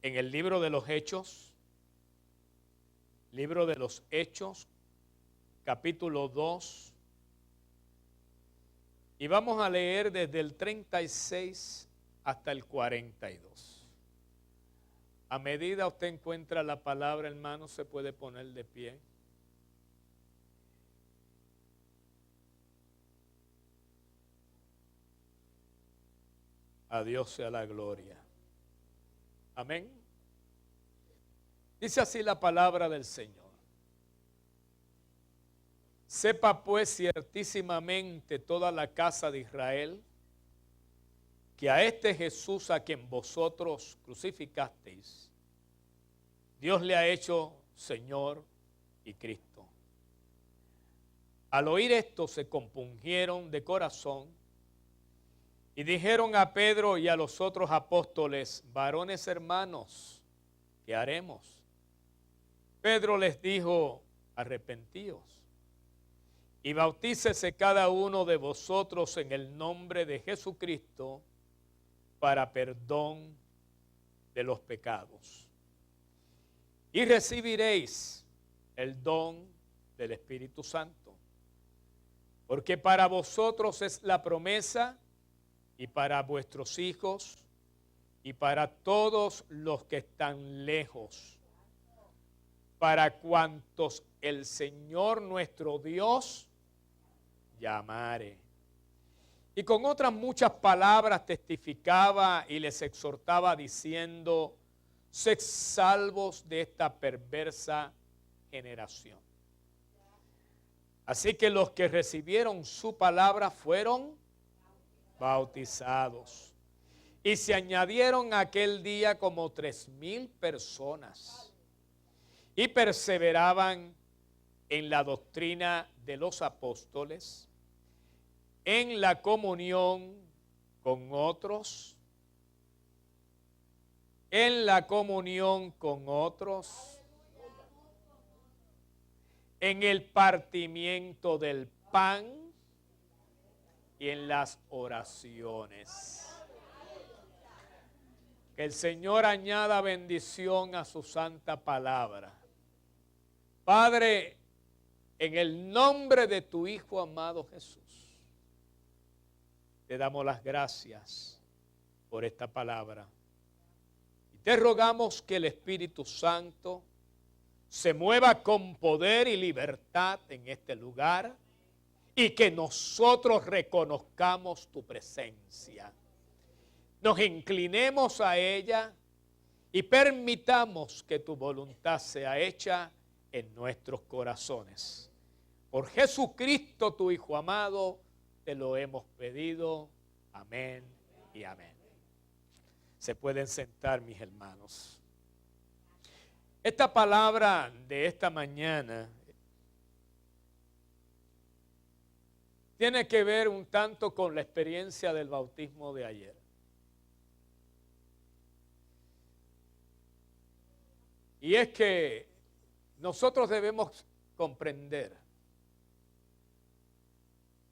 en el libro de los Hechos, capítulo 2, y vamos a leer desde el 36 hasta el 42. A medida usted encuentra la palabra, hermano, se puede poner de pie. A Dios sea la gloria. Amén. Dice así la palabra del Señor. Sepa pues ciertísimamente toda la casa de Israel que a este Jesús a quien vosotros crucificasteis, Dios le ha hecho Señor y Cristo. Al oír esto se compungieron de corazón y dijeron a Pedro y a los otros apóstoles: varones hermanos, ¿qué haremos? Pedro les dijo: arrepentíos y bautícese cada uno de vosotros en el nombre de Jesucristo para perdón de los pecados, y recibiréis el don del Espíritu Santo, porque para vosotros es la promesa, y para vuestros hijos, y para todos los que están lejos, para cuantos el Señor nuestro Dios llamare. Y con otras muchas palabras testificaba y les exhortaba diciendo: sed salvos de esta perversa generación. Así que los que recibieron su palabra fueron bautizados. Y se añadieron aquel día como 3,000 personas. Y perseveraban en la doctrina de los apóstoles, en la comunión con otros, en el partimiento del pan y en las oraciones. Que el Señor añada bendición a su santa palabra. Padre, en el nombre de tu Hijo amado Jesús, te damos las gracias por esta palabra. Y te rogamos que el Espíritu Santo se mueva con poder y libertad en este lugar y que nosotros reconozcamos tu presencia. Nos inclinemos a ella y permitamos que tu voluntad sea hecha en nuestros corazones. Por Jesucristo, tu Hijo amado, te lo hemos pedido. Amén y amén. Se pueden sentar, mis hermanos. Esta palabra de esta mañana tiene que ver un tanto con la experiencia del bautismo de ayer. Y es que nosotros debemos comprender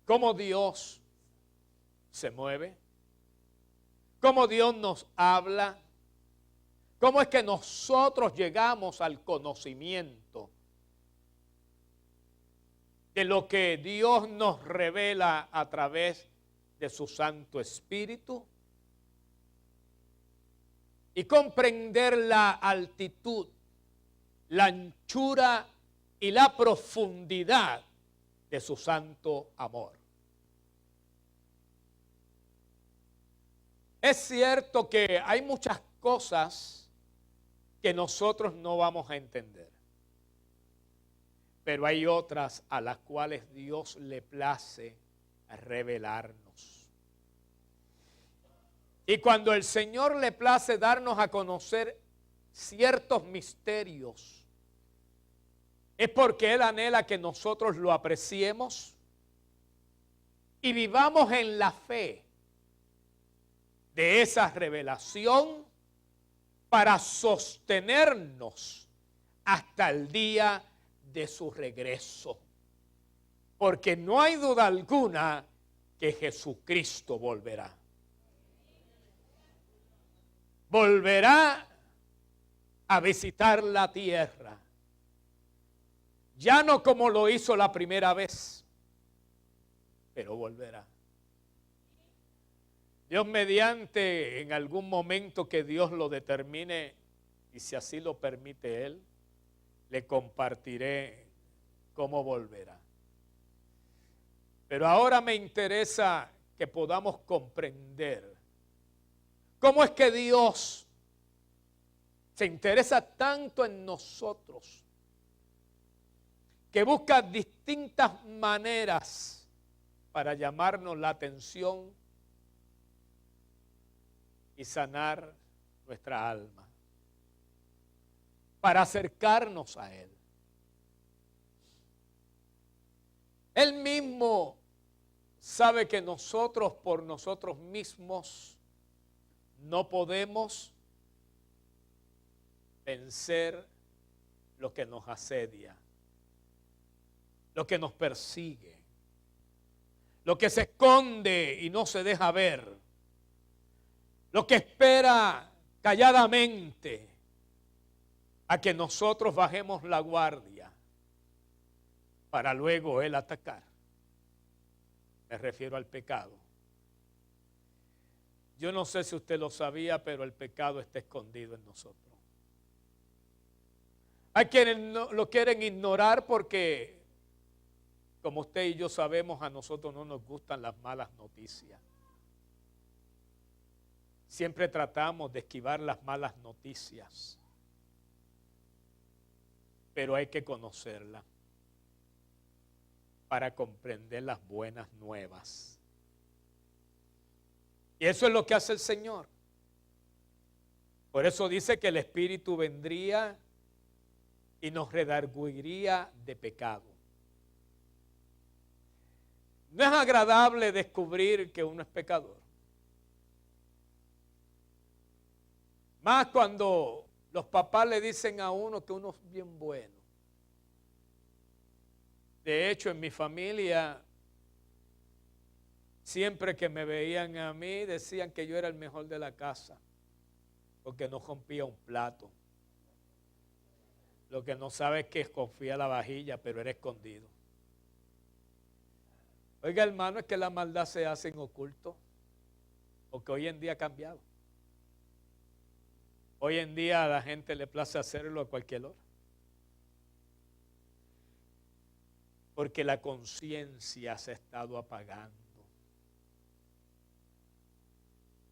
cómo Dios se mueve, cómo Dios nos habla, cómo es que nosotros llegamos al conocimiento de lo que Dios nos revela a través de su Santo Espíritu, y comprender la altitud, la anchura y la profundidad de su santo amor. Es cierto que hay muchas cosas que nosotros no vamos a entender, pero hay otras a las cuales Dios le place revelarnos. Y cuando el Señor le place darnos a conocer ciertos misterios, es porque Él anhela que nosotros lo apreciemos y vivamos en la fe de esa revelación para sostenernos hasta el día de su regreso. Porque no hay duda alguna que Jesucristo volverá. Volverá a visitar la tierra. Ya no como lo hizo la primera vez, pero volverá. Dios mediante, en algún momento que Dios lo determine, y si así lo permite Él, le compartiré cómo volverá. Pero ahora me interesa que podamos comprender cómo es que Dios se interesa tanto en nosotros, que busca distintas maneras para llamarnos la atención y sanar nuestra alma, para acercarnos a Él. Él mismo sabe que nosotros por nosotros mismos no podemos vencer lo que nos asedia, lo que nos persigue, lo que se esconde y no se deja ver, lo que espera calladamente a que nosotros bajemos la guardia para luego Él atacar. Me refiero al pecado. Yo no sé si usted lo sabía, pero el pecado está escondido en nosotros. Hay quienes no, lo quieren ignorar porque, como usted y yo sabemos, a nosotros no nos gustan las malas noticias. Siempre tratamos de esquivar las malas noticias, pero hay que conocerlas para comprender las buenas nuevas. Y eso es lo que hace el Señor. Por eso dice que el Espíritu vendría y nos redarguiría de pecado. No es agradable descubrir que uno es pecador. Más cuando los papás le dicen a uno que uno es bien bueno. De hecho, en mi familia, siempre que me veían a mí, decían que yo era el mejor de la casa, porque no rompía un plato. Lo que no sabe es que escondía la vajilla, pero era escondido. Oiga, hermano, es que la maldad se hace en oculto, porque hoy en día ha cambiado. Hoy en día a la gente le place hacerlo a cualquier hora. Porque la conciencia se ha estado apagando.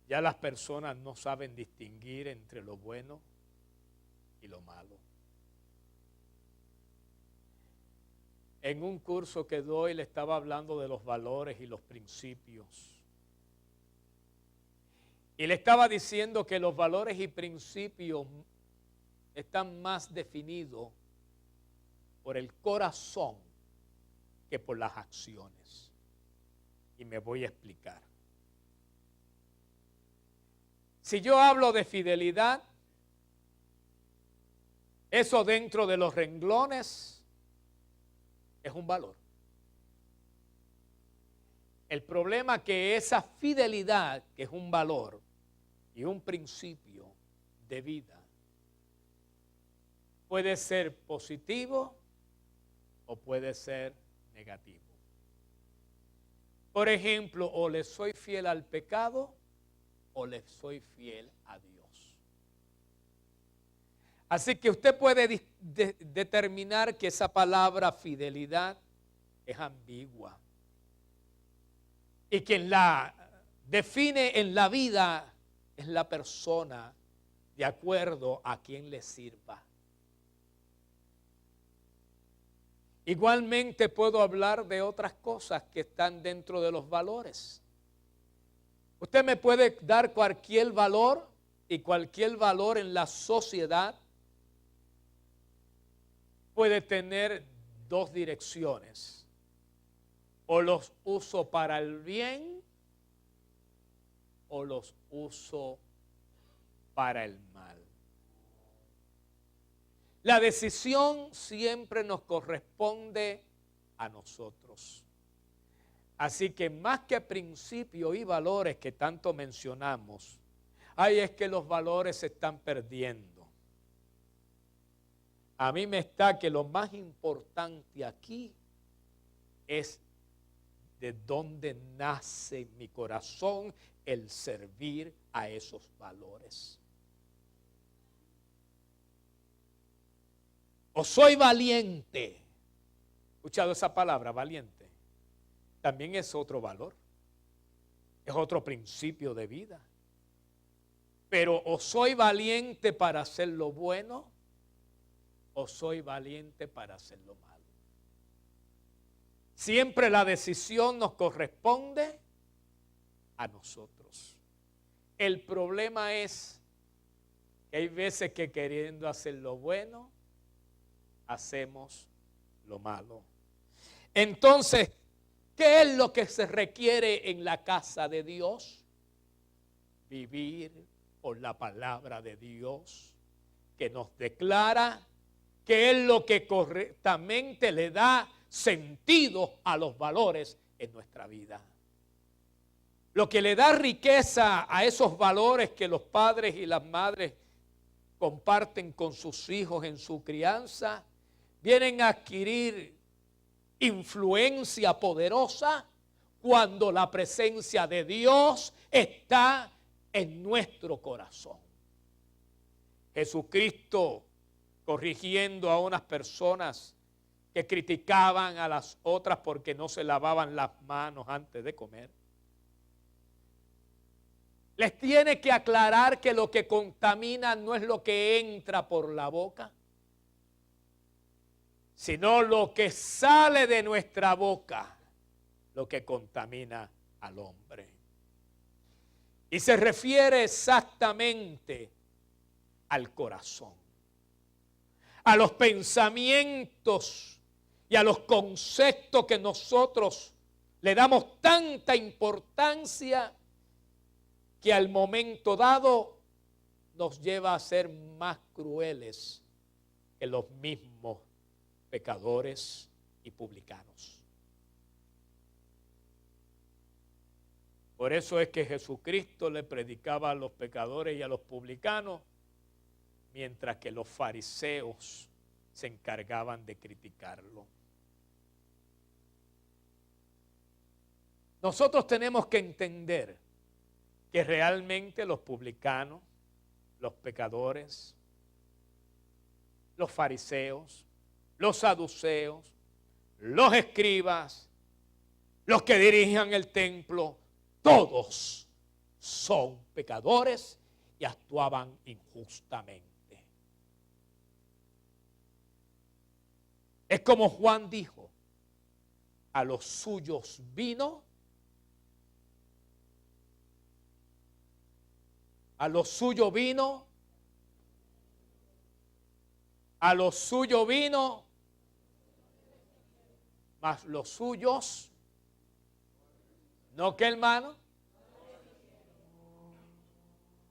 Ya las personas no saben distinguir entre lo bueno y lo malo. En un curso que doy le estaba hablando de los valores y los principios. Y le estaba diciendo que los valores y principios están más definidos por el corazón que por las acciones. Y me voy a explicar. Si yo hablo de fidelidad, eso dentro de los renglones es un valor. El problema es que esa fidelidad, que es un valor y un principio de vida, puede ser positivo o puede ser negativo. Por ejemplo, o le soy fiel al pecado o le soy fiel a Dios. Así que usted puede determinar que esa palabra fidelidad es ambigua. Y quien la define en la vida es la persona de acuerdo a quien le sirva. Igualmente puedo hablar de otras cosas que están dentro de los valores. Usted me puede dar cualquier valor y cualquier valor en la sociedad puede tener dos direcciones. O los uso para el bien o los uso para el mal. La decisión siempre nos corresponde a nosotros. Así que más que principios y valores que tanto mencionamos, es que los valores se están perdiendo. A mí me está que lo más importante aquí es de dónde nace mi corazón el servir a esos valores. O soy valiente. ¿Escuchado esa palabra, valiente? También es otro valor. Es otro principio de vida. Pero o soy valiente para hacer lo bueno, o soy valiente para hacer lo malo. Siempre la decisión nos corresponde a nosotros. El problema es que hay veces que queriendo hacer lo bueno, hacemos lo malo. Entonces, ¿qué es lo que se requiere en la casa de Dios? Vivir por la palabra de Dios, que nos declara qué es lo que correctamente le da sentido a los valores en nuestra vida. Lo que le da riqueza a esos valores que los padres y las madres comparten con sus hijos en su crianza, vienen a adquirir influencia poderosa cuando la presencia de Dios está en nuestro corazón. Jesucristo, corrigiendo a unas personas que criticaban a las otras porque no se lavaban las manos antes de comer, les tiene que aclarar que lo que contamina no es lo que entra por la boca, sino lo que sale de nuestra boca, lo que contamina al hombre. Y se refiere exactamente al corazón, a los pensamientos y a los conceptos que nosotros le damos tanta importancia que al momento dado nos lleva a ser más crueles que los mismos pecadores y publicanos. Por eso es que Jesucristo le predicaba a los pecadores y a los publicanos, mientras que los fariseos se encargaban de criticarlo. Nosotros tenemos que entender que realmente los publicanos, los pecadores, los fariseos, los saduceos, los escribas, los que dirigían el templo, todos son pecadores y actuaban injustamente. Es como Juan dijo, a los suyos vino, a los suyos vino, a los suyos vino, mas los suyos, ¿no qué, hermano?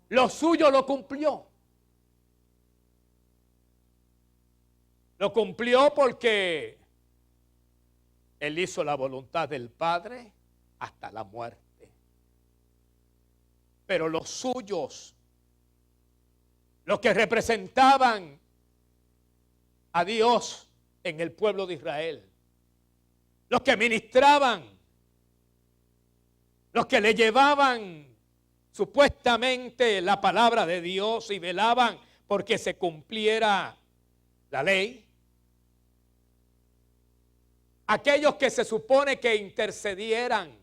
Lo suyo lo cumplió. Lo cumplió porque él hizo la voluntad del Padre hasta la muerte. Pero los suyos, los que representaban a Dios en el pueblo de Israel, los que ministraban, los que le llevaban supuestamente la palabra de Dios y velaban porque se cumpliera la ley, aquellos que se supone que intercedieran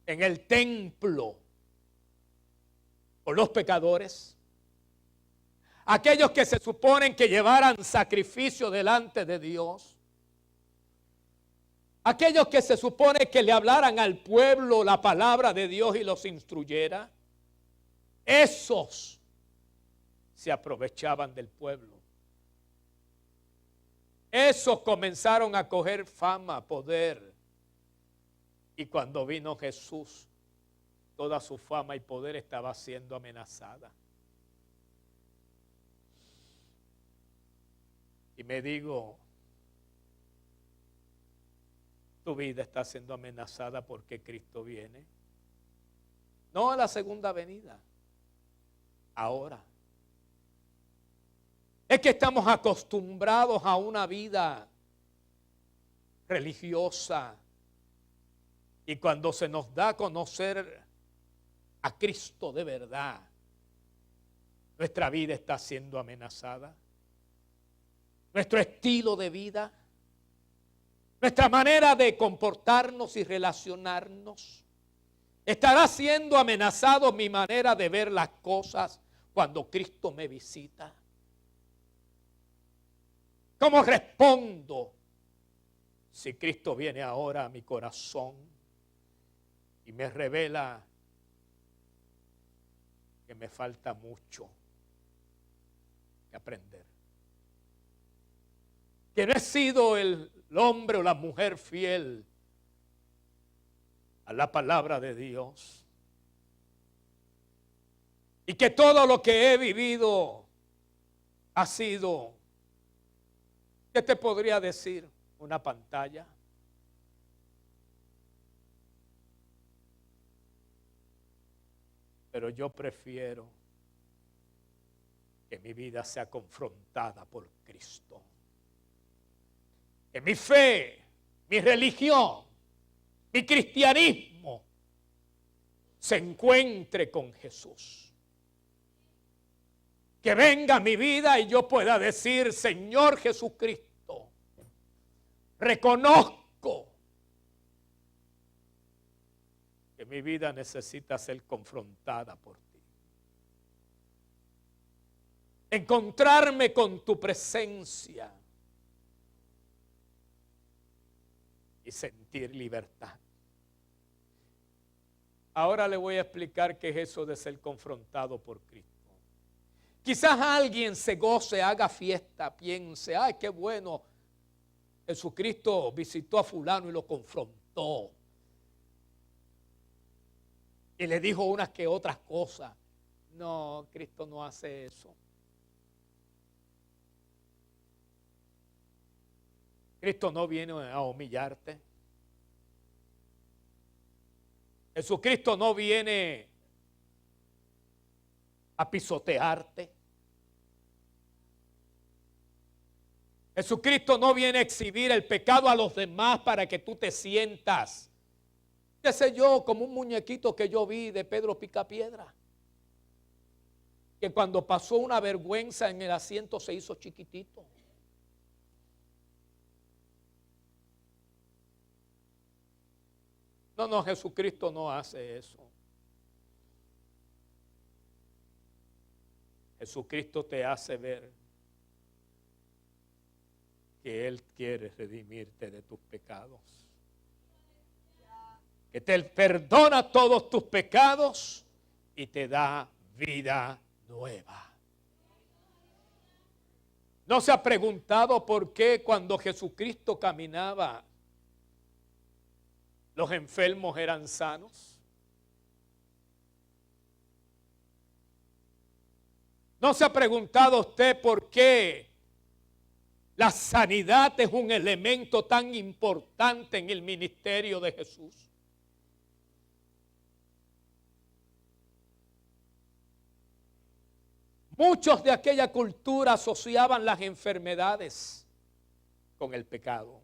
en el templo por los pecadores, aquellos que se suponen que llevaran sacrificio delante de Dios, aquellos que se supone que le hablaran al pueblo la palabra de Dios y los instruyera, esos se aprovechaban del pueblo. Esos comenzaron a coger fama, poder. Y cuando vino Jesús, toda su fama y poder estaba siendo amenazada. Y me digo, tu vida está siendo amenazada porque Cristo viene. No a la segunda venida, ahora. Es que estamos acostumbrados a una vida religiosa. Y cuando se nos da a conocer a Cristo de verdad, nuestra vida está siendo amenazada. Nuestro estilo de vida, nuestra manera de comportarnos y relacionarnos, estará siendo amenazado mi manera de ver las cosas cuando Cristo me visita. ¿Cómo respondo si Cristo viene ahora a mi corazón y me revela que me falta mucho que aprender? Que no he sido el hombre o la mujer fiel a la palabra de Dios. Y que todo lo que he vivido ha sido, ¿qué te podría decir? Una pantalla. Pero yo prefiero que mi vida sea confrontada por Cristo. Que mi fe, mi religión, mi cristianismo se encuentre con Jesús. Que venga a mi vida y yo pueda decir: Señor Jesucristo, reconozco que mi vida necesita ser confrontada por ti. Encontrarme con tu presencia y sentir libertad. Ahora le voy a explicar qué es eso de ser confrontado por Cristo. Quizás alguien se goce, haga fiesta, piense: ay, qué bueno, Jesucristo visitó a fulano y lo confrontó. Y le dijo unas que otras cosas. No, Cristo no hace eso. Cristo no viene a humillarte. Jesucristo no viene a pisotearte. Jesucristo no viene a exhibir el pecado a los demás para que tú te sientas, qué sé yo, como un muñequito que yo vi de Pedro Picapiedra, que cuando pasó una vergüenza en el asiento se hizo chiquitito. No, Jesucristo no hace eso. Jesucristo te hace ver que Él quiere redimirte de tus pecados. Que te perdona todos tus pecados y te da vida nueva. ¿No se ha preguntado por qué cuando Jesucristo caminaba los enfermos eran sanos? ¿No se ha preguntado usted por qué la sanidad es un elemento tan importante en el ministerio de Jesús? Muchos de aquella cultura asociaban las enfermedades con el pecado.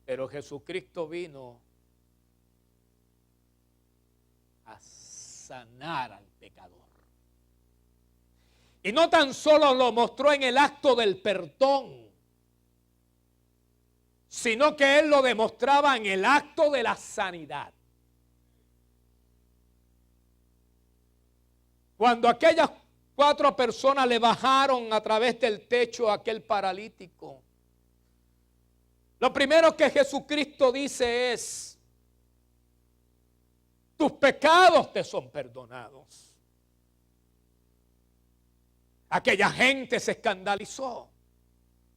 Pero Jesucristo vino a sanar al pecador. Y no tan solo lo mostró en el acto del perdón, sino que Él lo demostraba en el acto de la sanidad. Cuando aquellas 4 personas le bajaron a través del techo a aquel paralítico, lo primero que Jesucristo dice es: tus pecados te son perdonados. Aquella gente se escandalizó.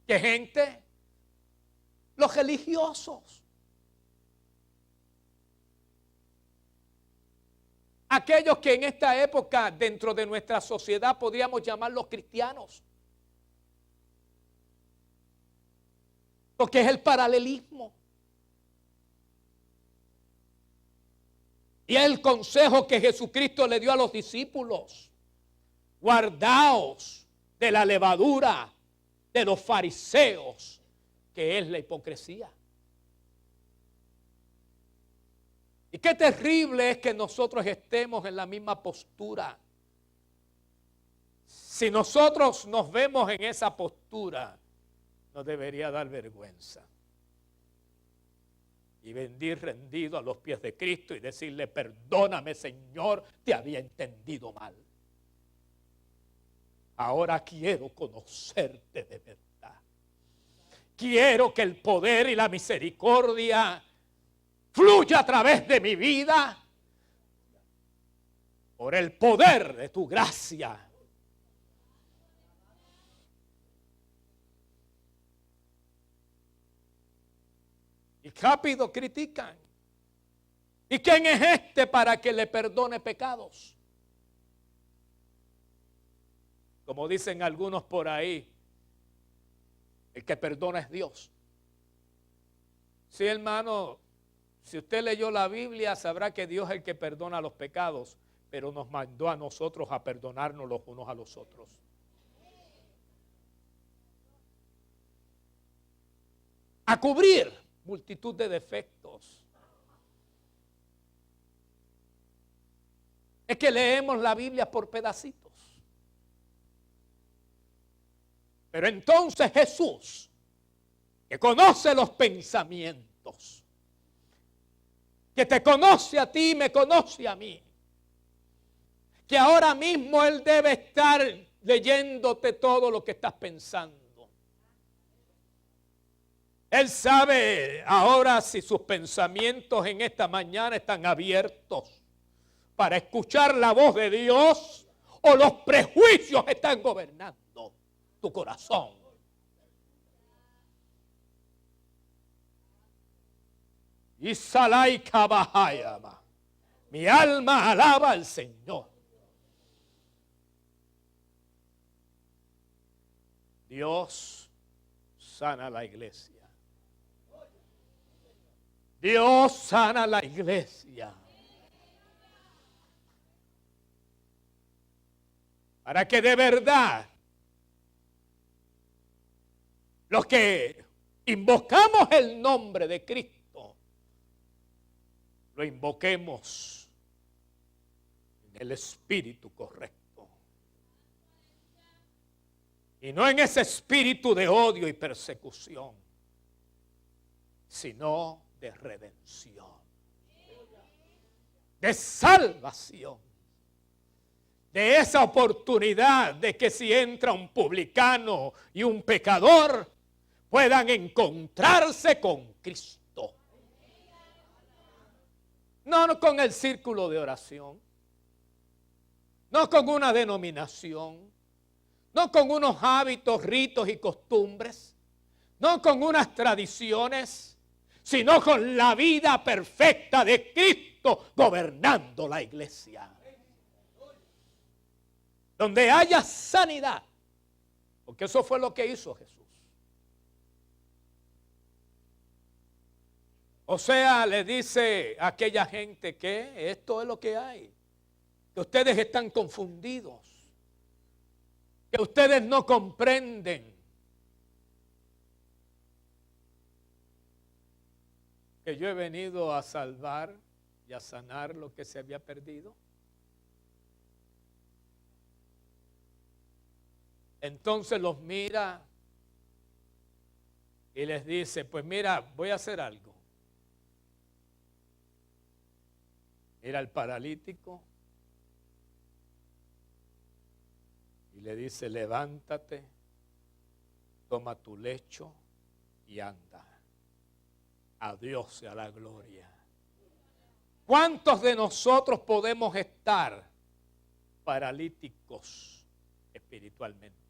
¿Qué gente? Los religiosos. Aquellos que en esta época dentro de nuestra sociedad podríamos llamarlos cristianos. Porque es el paralelismo. Y es el consejo que Jesucristo le dio a los discípulos. Guardaos de la levadura de los fariseos, que es la hipocresía. Y qué terrible es que nosotros estemos en la misma postura. Si nosotros nos vemos en esa postura, nos debería dar vergüenza. Y venir rendido a los pies de Cristo y decirle: perdóname, Señor, te había entendido mal. Ahora quiero conocerte de verdad. Quiero que el poder y la misericordia fluya a través de mi vida por el poder de tu gracia. Y rápido critican. ¿Y quién es este para que le perdone pecados? Como dicen algunos por ahí, el que perdona es Dios. Sí, hermano, si usted leyó la Biblia, sabrá que Dios es el que perdona los pecados, pero nos mandó a nosotros a perdonarnos los unos a los otros. A cubrir multitud de defectos. Es que leemos la Biblia por pedacitos. Pero entonces Jesús, que conoce los pensamientos, que te conoce a ti, me conoce a mí, que ahora mismo Él debe estar leyéndote todo lo que estás pensando. Él sabe ahora si sus pensamientos en esta mañana están abiertos para escuchar la voz de Dios o los prejuicios están gobernando tu corazón. Y Salai Kabahayama. Mi alma alaba al Señor. Dios sana la iglesia. Dios sana la iglesia. Para que de verdad los que invocamos el nombre de Cristo, lo invoquemos en el espíritu correcto. Y no en ese espíritu de odio y persecución, sino de redención, de salvación, de esa oportunidad de que si entra un publicano y un pecador, puedan encontrarse con Cristo. No con el círculo de oración, no con una denominación, no con unos hábitos, ritos y costumbres, no con unas tradiciones, sino con la vida perfecta de Cristo gobernando la iglesia. Donde haya sanidad, porque eso fue lo que hizo Jesús. O sea, le dice a aquella gente que esto es lo que hay, que ustedes están confundidos, que ustedes no comprenden, que yo he venido a salvar y a sanar lo que se había perdido. Entonces los mira y les dice: pues mira, voy a hacer algo. Mira al paralítico y le dice: levántate, toma tu lecho y anda. A Dios sea la gloria. ¿Cuántos de nosotros podemos estar paralíticos espiritualmente?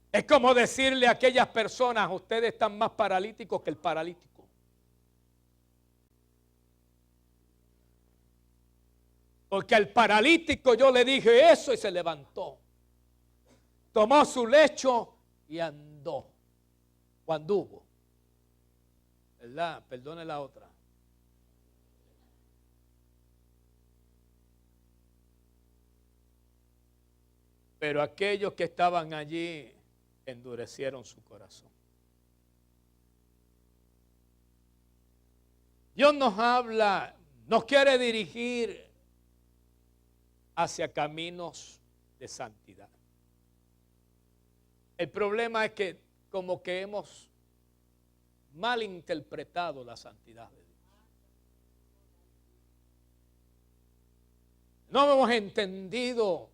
Es como decirle a aquellas personas: ustedes están más paralíticos que el paralítico. Porque al paralítico yo le dije eso y se levantó. Tomó su lecho y andó. O anduvo. ¿Verdad? Perdone la otra. Pero aquellos que estaban allí endurecieron su corazón. Dios nos habla, nos quiere dirigir hacia caminos de santidad. El problema es que como que hemos malinterpretado la santidad de Dios. No hemos entendido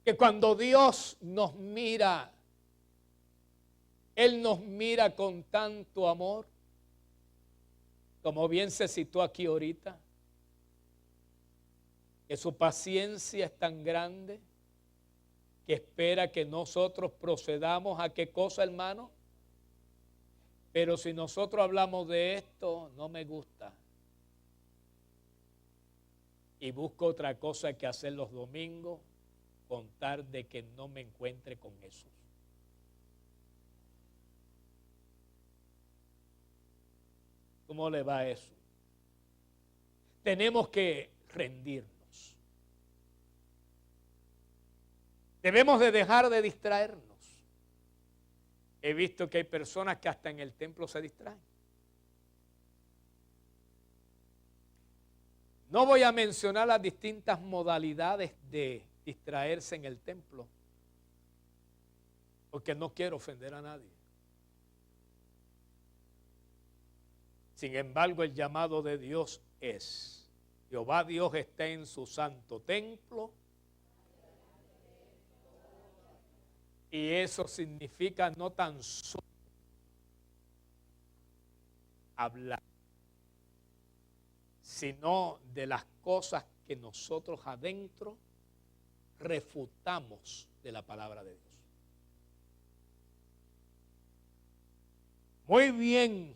que cuando Dios nos mira, Él nos mira con tanto amor, como bien se citó aquí ahorita, que su paciencia es tan grande que espera que nosotros procedamos a qué cosa, hermano. Pero si nosotros hablamos de esto, no me gusta. Y busco otra cosa que hacer los domingos, contar de que no me encuentre con Jesús. ¿Cómo le va eso? Tenemos que rendirnos. Debemos de dejar de distraernos. He visto que hay personas que hasta en el templo se distraen. No voy a mencionar las distintas modalidades de distraerse en el templo, porque no quiero ofender a nadie. Sin embargo, el llamado de Dios es: Jehová Dios está en su santo templo. Y eso significa no tan solo hablar, sino de las cosas que nosotros adentro refutamos de la palabra de Dios. Muy bien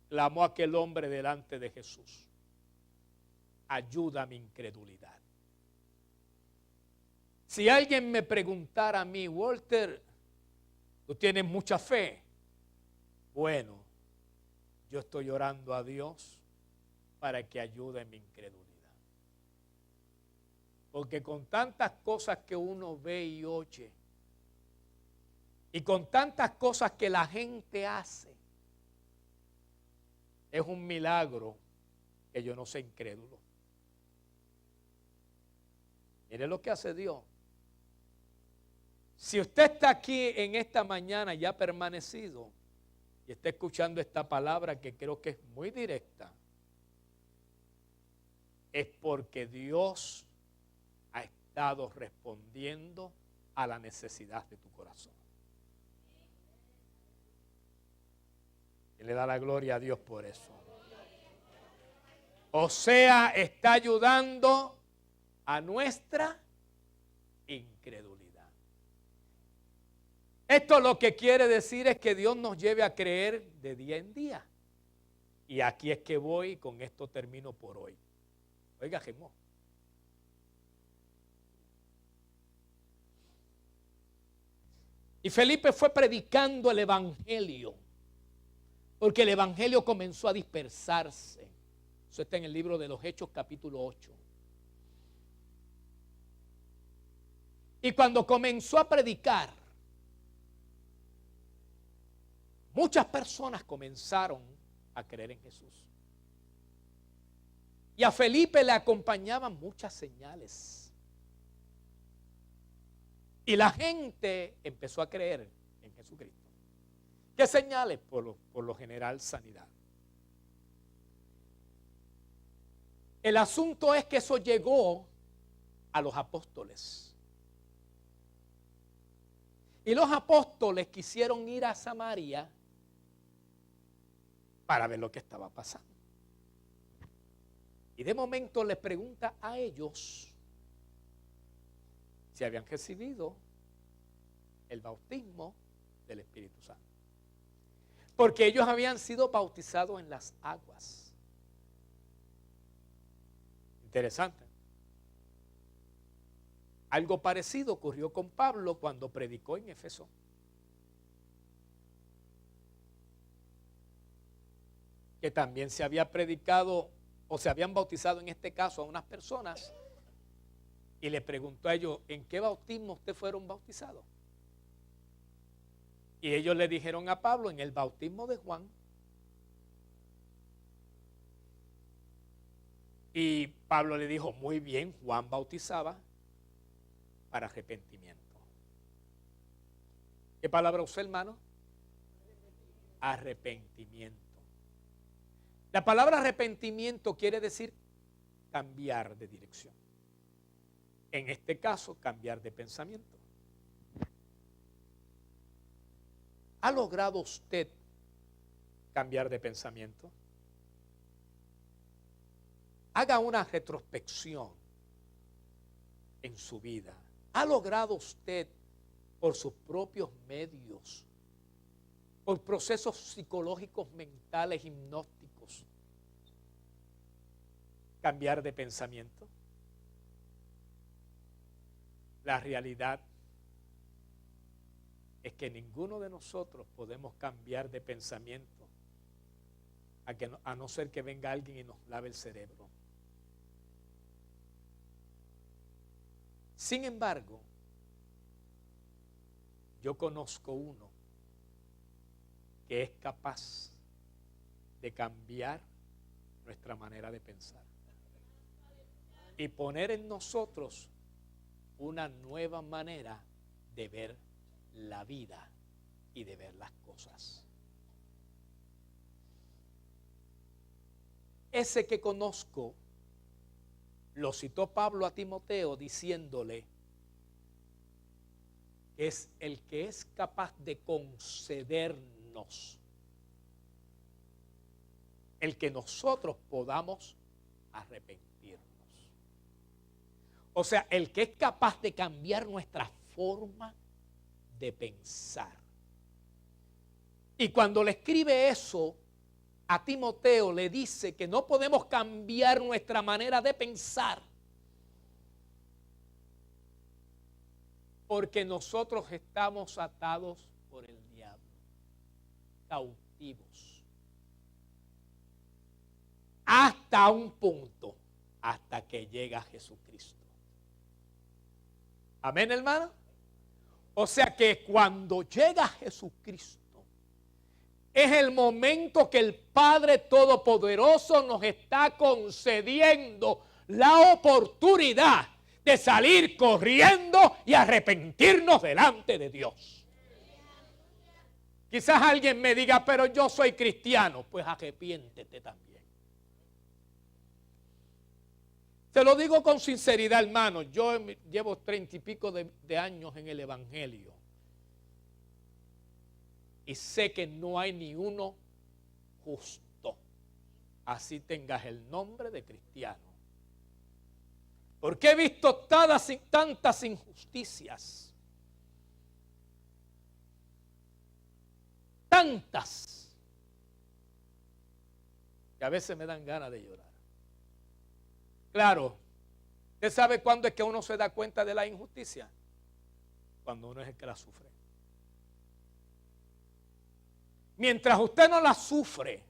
clamó aquel hombre delante de Jesús: ayuda a mi incredulidad. Si alguien me preguntara a mí: Walter, tú tienes mucha fe. Bueno, yo estoy orando a Dios para que ayude en mi incredulidad. Porque con tantas cosas que uno ve y oye, y con tantas cosas que la gente hace, es un milagro que yo no sea incrédulo. Mire lo que hace Dios. Si usted está aquí en esta mañana ya permanecido y está escuchando esta palabra que creo que es muy directa, es porque Dios ha estado respondiendo a la necesidad de tu corazón. Y le da la gloria a Dios por eso. O sea, está ayudando a nuestra incredulidad. Esto lo que quiere decir es que Dios nos lleve a creer de día en día. Y aquí es que voy, y con esto termino por hoy. Oiga, Gemó. Y Felipe fue predicando el evangelio, porque el evangelio comenzó a dispersarse. Eso está en el libro de los Hechos, capítulo 8. Y cuando comenzó a predicar, muchas personas comenzaron a creer en Jesús. Y a Felipe le acompañaban muchas señales. Y la gente empezó a creer en Jesucristo. ¿Qué señales? Por lo general, sanidad. El asunto es que eso llegó a los apóstoles. Y los apóstoles quisieron ir a Samaria para ver lo que estaba pasando. Y de momento les pregunta a ellos si habían recibido el bautismo del Espíritu Santo. Porque ellos habían sido bautizados en las aguas. Interesante. Algo parecido ocurrió con Pablo cuando predicó en Éfeso. Que también se había predicado o se habían bautizado en este caso a unas personas y le preguntó a ellos, ¿en qué bautismo ustedes fueron bautizados? Y ellos le dijeron a Pablo, en el bautismo de Juan. Y Pablo le dijo, muy bien, Juan bautizaba para arrepentimiento. ¿Qué palabra usó, hermano? Arrepentimiento. La palabra arrepentimiento quiere decir cambiar de dirección. En este caso, cambiar de pensamiento. ¿Ha logrado usted cambiar de pensamiento? Haga una retrospección en su vida. ¿Ha logrado usted por sus propios medios, por procesos psicológicos, mentales, hipnóticos, cambiar de pensamiento? La realidad es que ninguno de nosotros podemos cambiar de pensamiento a no ser que venga alguien y nos lave el cerebro. Sin embargo, yo conozco uno que es capaz de cambiar nuestra manera de pensar y poner en nosotros una nueva manera de ver la vida y de ver las cosas. Ese que conozco lo citó Pablo a Timoteo diciéndole que es el que es capaz de concedernos el que nosotros podamos arrepentirnos. O sea, el que es capaz de cambiar nuestra forma de pensar. Y cuando le escribe eso a Timoteo, le dice que no podemos cambiar nuestra manera de pensar porque nosotros estamos atados por el diablo, cautivos, hasta un punto, hasta que llega Jesucristo. Amén, hermano. O sea que cuando llega Jesucristo, es el momento que el Padre Todopoderoso nos está concediendo la oportunidad de salir corriendo y arrepentirnos delante de Dios. Quizás alguien me diga, pero yo soy cristiano. Pues arrepiéntete también. Te lo digo con sinceridad, hermano. Yo llevo 30 y pico de años en el Evangelio. Y sé que no hay ni uno justo. Así tengas el nombre de cristiano. Porque he visto tantas injusticias. Tantas. Que a veces me dan ganas de llorar. Claro. ¿Usted sabe cuándo es que uno se da cuenta de la injusticia? Cuando uno es el que la sufre. Mientras usted no la sufre,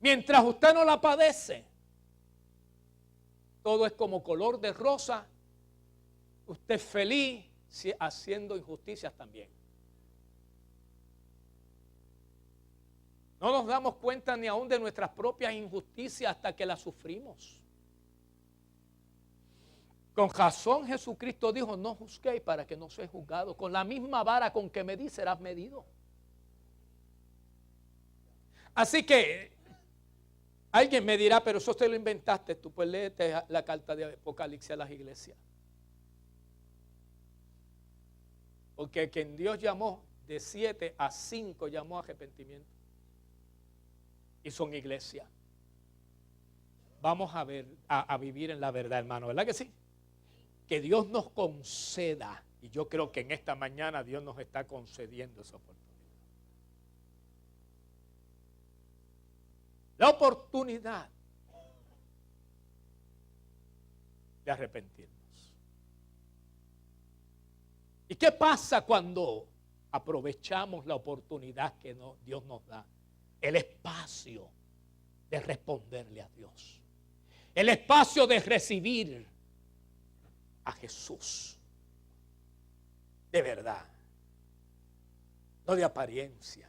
mientras usted no la padece, todo es como color de rosa, usted es feliz haciendo injusticias también. No nos damos cuenta ni aún de nuestras propias injusticias hasta que las sufrimos. Con razón Jesucristo dijo, no juzguéis para que no seáis juzgados. Con la misma vara con que medís serás medido. Así que alguien me dirá, pero eso te lo inventaste tú. Pues léete la carta de Apocalipsis a las iglesias. Porque quien Dios llamó de 7 a 5 llamó a arrepentimiento. Y son iglesias. Vamos a vivir en la verdad, hermano. ¿Verdad que sí? Que Dios nos conceda. Y yo creo que en esta mañana Dios nos está concediendo esa oportunidad. La oportunidad de arrepentirnos. ¿Y qué pasa cuando aprovechamos la oportunidad que Dios nos da? El espacio de responderle a Dios. El espacio de recibir a Jesús. De verdad. No de apariencia.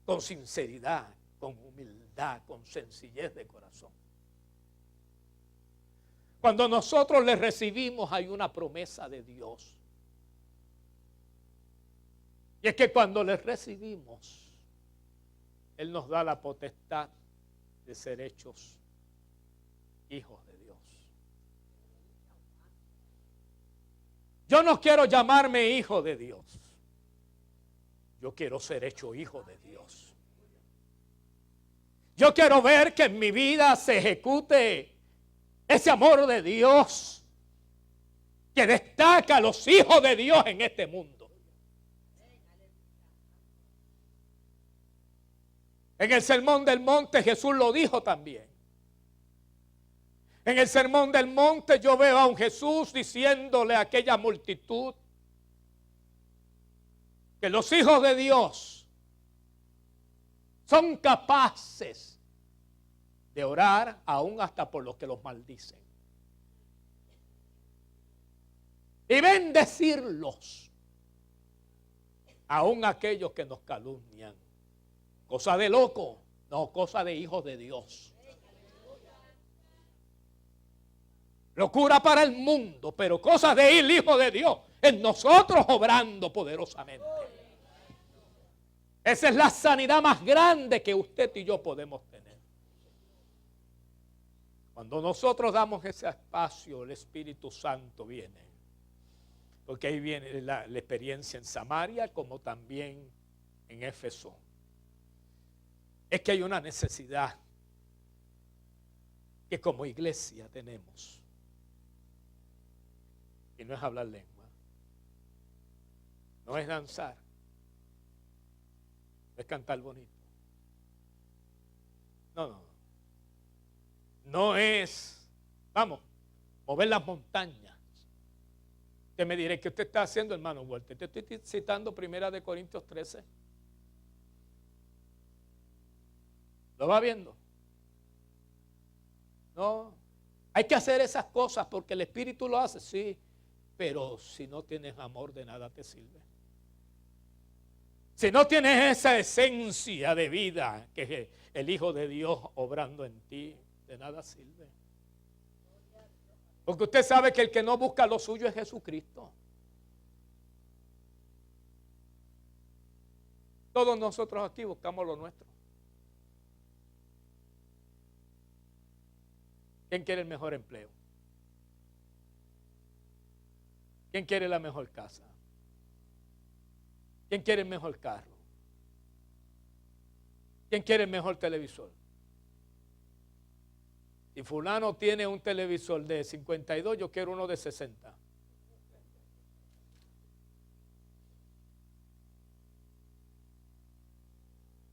Con sinceridad, con humildad, con sencillez de corazón. Cuando nosotros le recibimos hay una promesa de Dios. Y es que cuando le recibimos, Él nos da la potestad de ser hechos hijos de Dios. Yo no quiero llamarme hijo de Dios. Yo quiero ser hecho hijo de Dios. Yo quiero ver que en mi vida se ejecute ese amor de Dios que destaca a los hijos de Dios en este mundo. En el Sermón del Monte Jesús lo dijo también. En el Sermón del Monte yo veo a un Jesús diciéndole a aquella multitud que los hijos de Dios son capaces de orar aún hasta por los que los maldicen. Y bendecirlos aún aquellos que nos calumnian. Cosa de loco, no, cosa de hijos de Dios. Locura para el mundo, pero cosa de ir hijo de Dios, en nosotros obrando poderosamente. Esa es la sanidad más grande que usted y yo podemos tener. Cuando nosotros damos ese espacio, el Espíritu Santo viene. Porque ahí viene la experiencia en Samaria como también en Éfeso. Es que hay una necesidad que como iglesia tenemos. Y no es hablar lengua. No es danzar. No es cantar bonito. No. No es, vamos, mover las montañas. Usted me dirá, ¿qué usted está haciendo, hermano Walter? Te estoy citando 1 Corintios 13. ¿Lo va viendo? No. Hay que hacer esas cosas porque el Espíritu lo hace, sí. Pero si no tienes amor, de nada te sirve. Si no tienes esa esencia de vida que es el Hijo de Dios obrando en ti, de nada sirve. Porque usted sabe que el que no busca lo suyo es Jesucristo. Todos nosotros aquí buscamos lo nuestro. ¿Quién quiere el mejor empleo? ¿Quién quiere la mejor casa? ¿Quién quiere el mejor carro? ¿Quién quiere el mejor televisor? Si fulano tiene un televisor de 52, yo quiero uno de 60.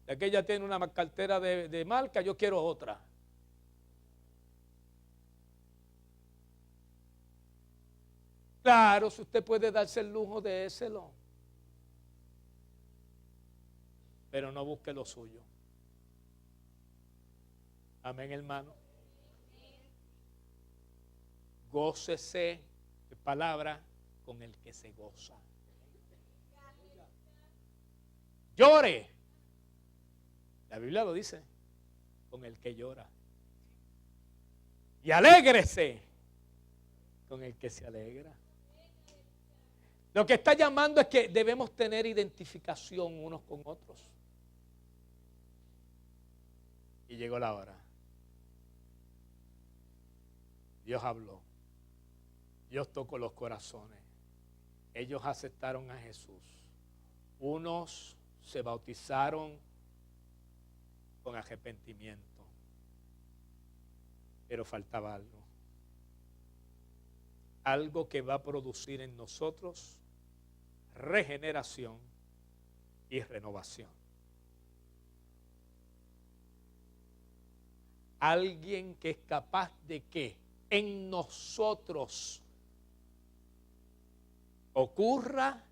Si aquella tiene una cartera de marca, yo quiero otra. Claro, si usted puede darse el lujo de déselo. Pero no busque lo suyo. Amén, hermano. Gócese, de palabra, con el que se goza. Llore. La Biblia lo dice, con el que llora. Y alégrese con el que se alegra. Lo que está llamando es que debemos tener identificación unos con otros. Y llegó la hora. Dios habló. Dios tocó los corazones. Ellos aceptaron a Jesús. Unos se bautizaron con arrepentimiento. Pero faltaba algo. Algo que va a producir en nosotros regeneración y renovación. Alguien que es capaz de que en nosotros ocurra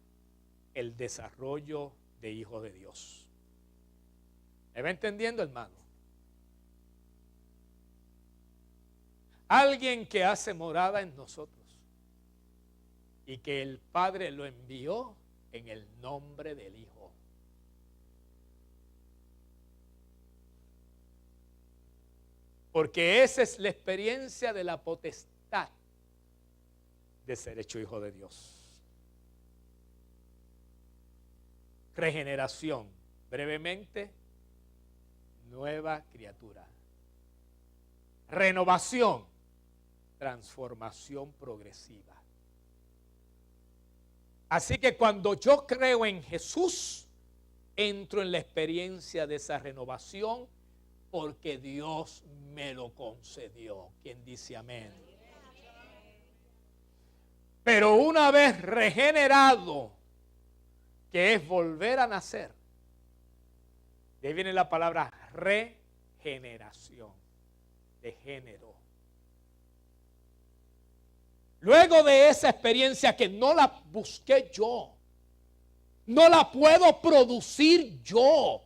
el desarrollo de hijos de Dios. ¿Me va entendiendo, hermano? Alguien que hace morada en nosotros. y que el Padre lo envió en el nombre del Hijo. Porque esa es la experiencia de la potestad de ser hecho hijo de Dios. Regeneración, brevemente, nueva criatura. Renovación, transformación progresiva. Así que cuando yo creo en Jesús, entro en la experiencia de esa renovación porque Dios me lo concedió. ¿Quién dice amén? Pero una vez regenerado, que es volver a nacer, de ahí viene la palabra regeneración, de género. Luego de esa experiencia que no la busqué yo, no la puedo producir yo,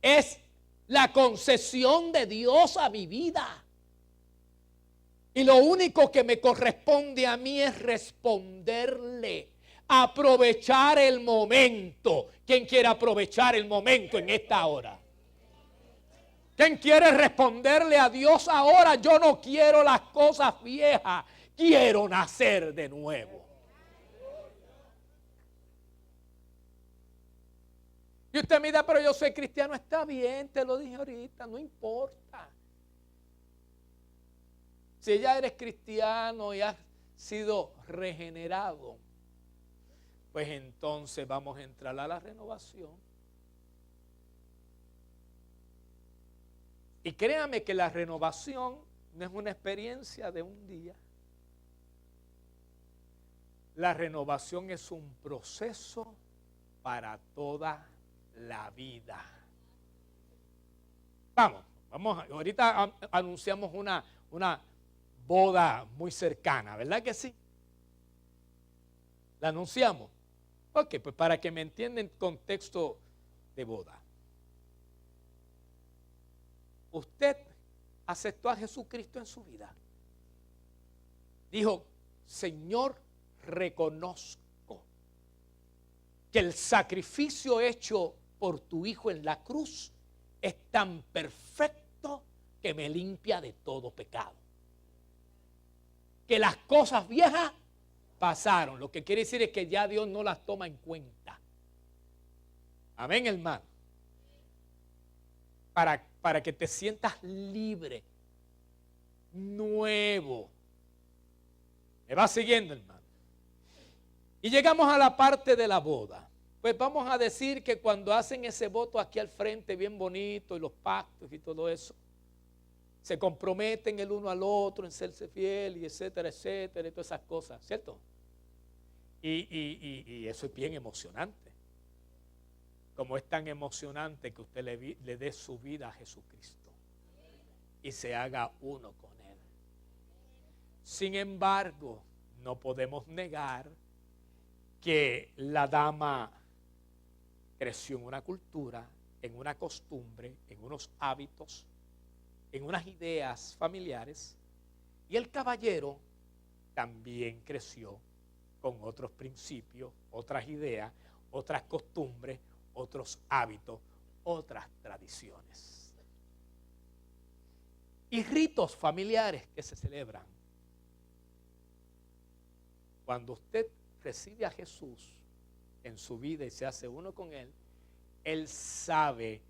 es la concesión de Dios a mi vida. Y lo único que me corresponde a mí es responderle, aprovechar el momento. ¿Quién quiere aprovechar el momento en esta hora? ¿Quién quiere responderle a Dios ahora? Yo no quiero las cosas viejas, quiero nacer de nuevo. Y usted me dice, pero yo soy cristiano. Está bien, te lo dije ahorita, no importa. Si ya eres cristiano y has sido regenerado, pues entonces vamos a entrar a la renovación. Y créame que la renovación no es una experiencia de un día. La renovación es un proceso para toda la vida. Vamos, ahorita anunciamos una boda muy cercana, ¿verdad que sí? ¿La anunciamos? Ok, pues para que me entiendan el contexto de boda. Usted aceptó a Jesucristo en su vida. Dijo, Señor, reconozco que el sacrificio hecho por tu Hijo en la cruz es tan perfecto que me limpia de todo pecado. Que las cosas viejas pasaron. Lo que quiere decir es que ya Dios no las toma en cuenta. Amén, hermano. Para que te sientas libre, nuevo. ¿Me va siguiendo, hermano? Y llegamos a la parte de la boda. Pues vamos a decir que cuando hacen ese voto aquí al frente, bien bonito, y los pactos y todo eso, se comprometen el uno al otro en serse fiel, y etcétera, etcétera, y todas esas cosas, ¿cierto? Y eso es bien emocionante. Como es tan emocionante que usted le dé su vida a Jesucristo y se haga uno con Él. Sin embargo, no podemos negar que la dama creció en una cultura, en una costumbre, en unos hábitos, en unas ideas familiares, y el caballero también creció con otros principios, otras ideas, otras costumbres, otros hábitos, otras tradiciones. Y ritos familiares que se celebran. Cuando usted recibe a Jesús en su vida y se hace uno con Él, Él sabe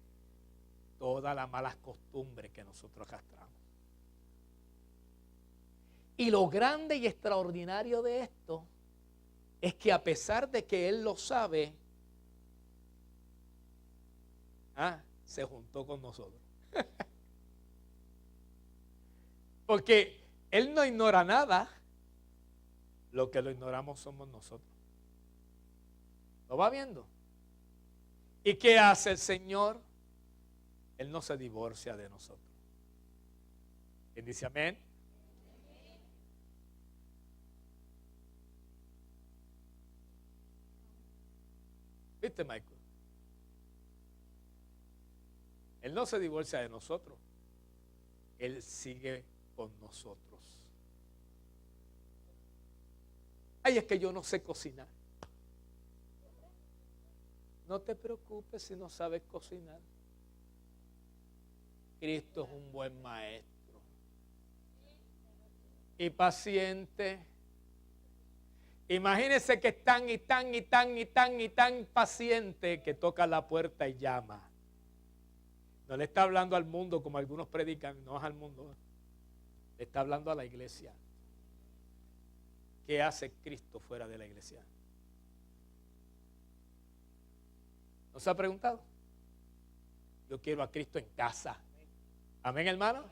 todas las malas costumbres que nosotros arrastramos. Y lo grande y extraordinario de esto es que a pesar de que Él lo sabe, se juntó con nosotros. Porque Él no ignora nada, lo que lo ignoramos somos nosotros. ¿Lo va viendo? ¿Y qué hace el Señor? Él no se divorcia de nosotros. ¿Quién dice amén? ¿Viste, Michael? Él no se divorcia de nosotros. Él sigue con nosotros. Ay, es que yo no sé cocinar. No te preocupes si no sabes cocinar. Cristo es un buen maestro. Y paciente. Imagínense que es tan paciente que toca la puerta y llama. No le está hablando al mundo como algunos predican, no es al mundo. Le está hablando a la iglesia. ¿Qué hace Cristo fuera de la iglesia? ¿No se ha preguntado? Yo quiero a Cristo en casa. Amén, hermano.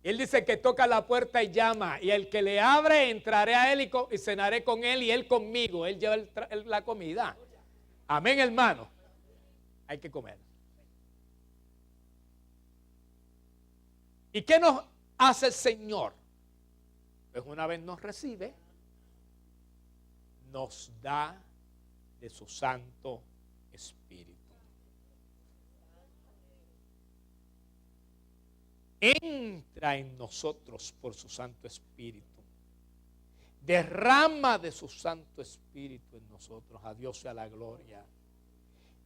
Él dice que toca la puerta y llama, y el que le abre, entraré a él y cenaré con él y él conmigo. Él lleva la comida. Amén, hermano. Hay que comer. ¿Y qué nos hace el Señor? Pues una vez nos recibe, nos da de su Santo Espíritu. Entra en nosotros por su Santo Espíritu. Derrama de su Santo Espíritu en nosotros. A Dios sea la gloria.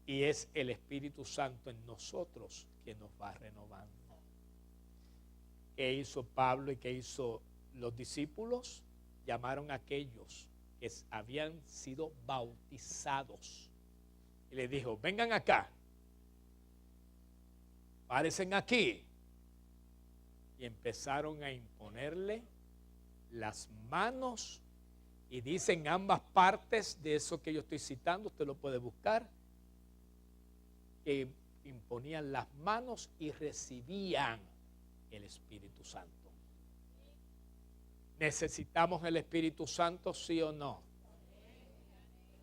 Y es el Espíritu Santo en nosotros que nos va renovando. ¿Qué hizo Pablo y qué hizo los discípulos? Llamaron a aquellos que habían sido bautizados. Y les dijo, vengan acá. Párense aquí. Y empezaron a imponerle las manos. Y dicen ambas partes de eso que yo estoy citando, usted lo puede buscar, que imponían las manos y recibían el Espíritu Santo. ¿Necesitamos el Espíritu Santo, sí o no?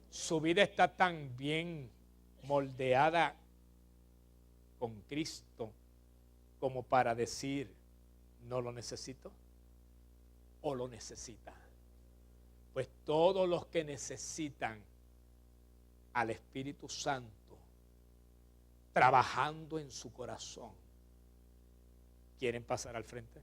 Su vida está tan bien moldeada con Cristo como para decir, no lo necesito, o lo necesita. Pues todos los que necesitan al Espíritu Santo trabajando en su corazón, ¿quieren pasar al frente?